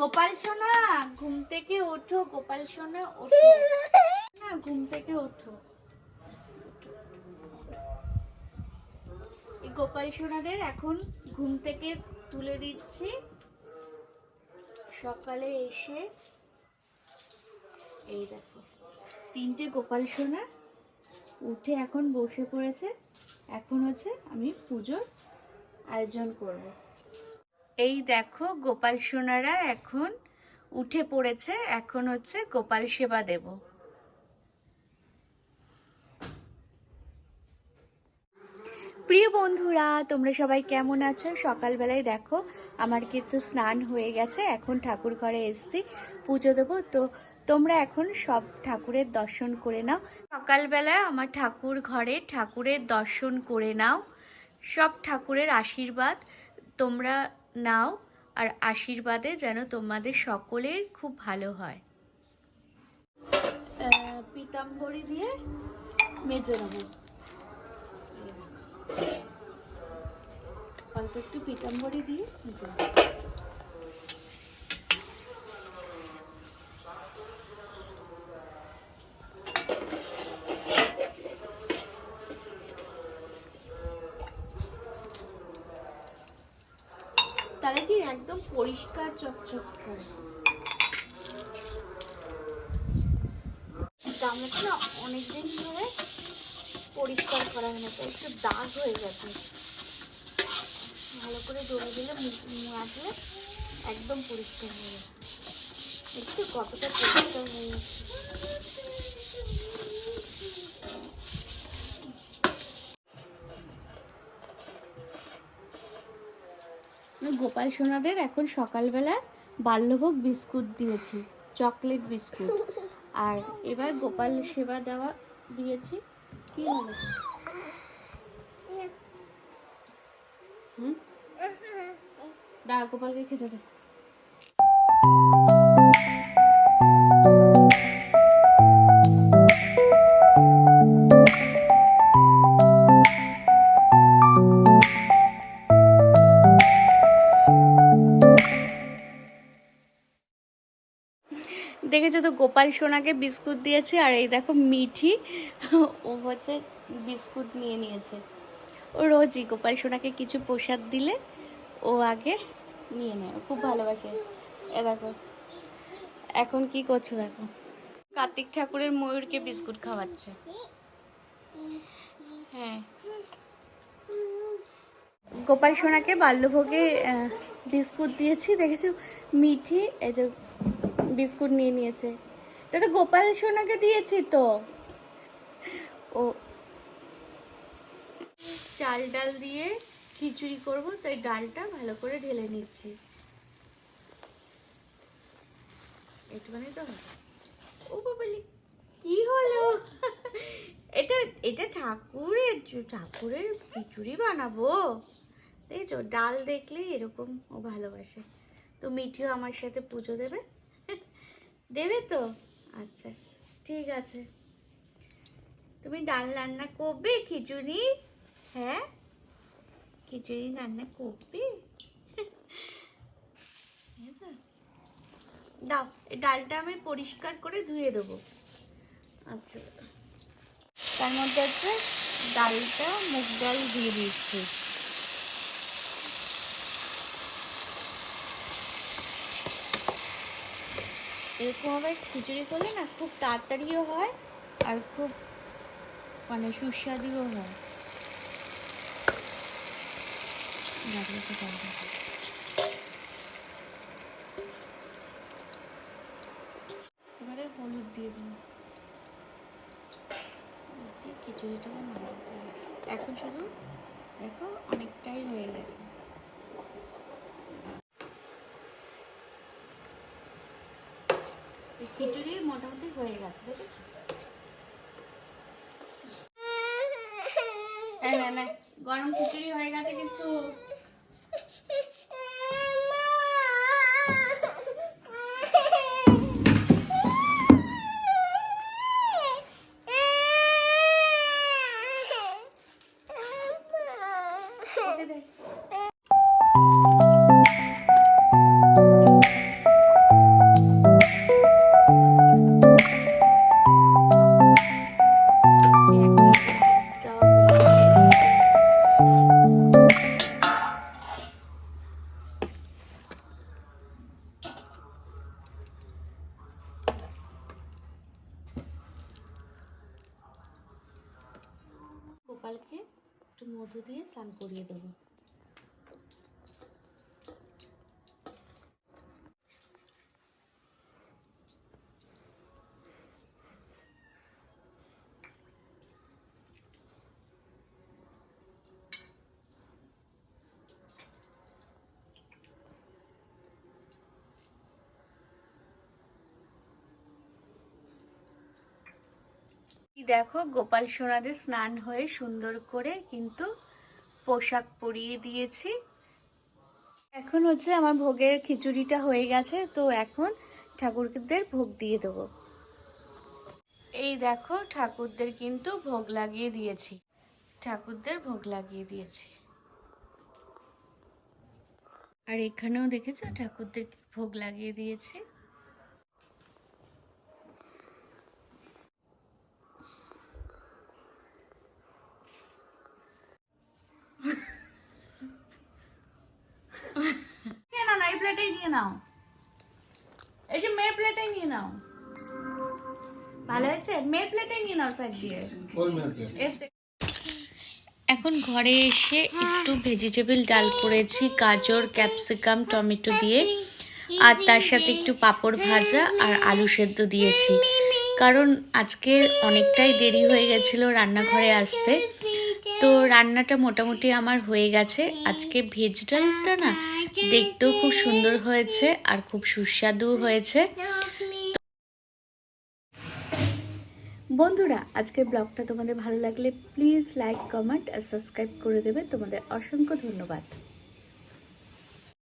গোপাল সোনা, ঘুম থেকে ওঠো। গোপাল সোনা ওঠো না, ঘুম থেকে ওঠো। এই গোপাল সোনাদের এখন ঘুম থেকে তুলে দিচ্ছি। সকালে এসে এই দেখো, তিনটে গোপাল সোনা উঠে এখন বসে পড়েছে। এখন হচ্ছে আমি পুজোর আয়োজন করব। এই দেখো, গোপাল সোনারা এখন উঠে পড়েছে। এখন হচ্ছে গোপাল সেবা দেব। প্রিয় বন্ধুরা, তোমরা সবাই কেমন আছো? সকালবেলায় দেখো আমার কিন্তু স্নান হয়ে গেছে। এখন ঠাকুর ঘরে এসেছি, পুজো দেবো। তো তোমরা এখন সব ঠাকুরের দর্শন করে নাও। সকালবেলা আমার ঠাকুর ঘরে ঠাকুরের দর্শন করে নাও। সব ঠাকুরের আশীর্বাদ তোমরা নাও, আর আশীর্বাদে যেন তোমাদের সকলের খুব ভালো হয়। পিতাম্বরী দিয়ে মেজে নেবো। অল্প একটু পিতাম্বরী দিয়ে মেজে নেবো। তাহলে কি একদম পরিষ্কার চকচক করে। গামলাটা না অনেকদিন ধরে পরিষ্কার করা হয় না, তাই একটু দাগ হয়ে গেছে। ভালো করে জড়ে দিলে মাজলে একদম পরিষ্কার হয়ে যাবে। একটু কতটা পরিষ্কার হয়ে যাচ্ছে। গোপাল সোনাদের এখন সকালবেলা বাল্যভোগ বিস্কুট দিয়েছি, চকলেট বিস্কুট। আর এবার গোপাল সেবা দেওয়া দিয়েছি। কি হলো? দাঁড়া, গোপালকে খেতে দে। দেখেছো তো, গোপাল সোনাকে বিস্কুট দিয়েছে। আর এই দেখো মিঠি, ও হচ্ছে বিস্কুট নিয়ে নিয়েছে। ও রোজই গোপাল সোনাকে কিছু প্রসাদ দিলে ও আগে নিয়ে নেয়, খুব ভালোবাসে। এ দেখো এখন কি করছো, দেখো কার্তিক ঠাকুরের ময়ূরকে বিস্কুট খাওয়াচ্ছে। হ্যাঁ, গোপাল সোনাকে বাল্যভোগে বিস্কুট দিয়েছি। দেখেছো মিঠি এই যে বিস্কুট নিয়ে নিয়েছে। তো গোপাল সোনাকে দিয়েছি তো। ও চাল ডাল দিয়ে খিচুড়ি করব, তাই ডালটা ভালো করে ঢেলে নিচ্ছি। একটুখানি তো ও বাবালি, কি হলো? এটা ঠাকুরের খিচুড়ি বানাবো। দেখছো, ডাল দেখলেই এরকম ও ভালোবাসে। তো মিঠিও আমার সাথে পুজো দেবে। দেবে তো? আচ্ছা ঠিক আছে। তুমি ডাল রান্না করবে, খিচুড়ি? হ্যাঁ, খিচুড়ি রান্না করবে। দাও, এই ডালটা আমি পরিষ্কার করে ধুয়ে দেবো। আচ্ছা, তার মধ্যে হচ্ছে ডালটা, মুগ ডাল দিয়ে দিচ্ছি। এরকমভাবে খিচুড়ি করলে না খুব তাড়াতাড়িও হয়, আর খুব মানে সুস্বাদুও হয়। এবারে হলুদ দিয়ে দেবো, খিচুড়িটাকে নামিয়ে দেবো। এখন শুধু দেখো অনেকটাই হয়ে গেছে। খিচুড়ি মোটামুটি হয়ে গেছে, দেখেছো? না, গরম খিচুড়ি হয়ে গেছে কিন্তু। মধু দিয়ে স্নান করিয়ে দেবো। দেখো গোপাল সোনাদের স্নান হয়ে সুন্দর করে কিন্তু পোশাক পরিয়ে দিয়েছি। এখন হচ্ছে আমার ভোগের খিচুড়িটা হয়ে গেছে, তো এখন ঠাকুরদের ভোগ দিয়ে দেবো। এই দেখো ঠাকুরদের কিন্তু ভোগ লাগিয়ে দিয়েছি, ঠাকুরদের ভোগ লাগিয়ে দিয়েছি। আর এখানেও দেখেছো ঠাকুরদের ভোগ লাগিয়ে দিয়েছি। না এই প্লেটেই নিয়ে নাও, এই যে মেয়ের প্লেটেই নিয়ে নাও। ভালো হয়েছে, মেয়ের প্লেটেই নিয়ে নাও সাইড দিয়ে। এখন ঘরে এসে একটু ভেজিটেবল ডাল করেছি, গাজর, ক্যাপসিকাম, টমেটো দিয়ে, আর তার সাথে একটু পাঁপড় ভাজা আর আলু সেদ্ধ দিয়েছি। কারণ আজকে অনেকটাই দেরি হয়ে গেছিলো রান্নাঘরে আসতে, তো রান্নাটা মোটামুটি আমার হয়ে গেছে। আজকে ভেজ ডালটা না দেখতেও খুব সুন্দর হয়েছে আর খুব সুস্বাদু হয়েছে। বন্ধুরা, আজকের ব্লগটা তোমাদের ভালো লাগলে প্লিজ লাইক, কমেন্ট আর সাবস্ক্রাইব করে দেবে। তোমাদের অসংখ্য ধন্যবাদ।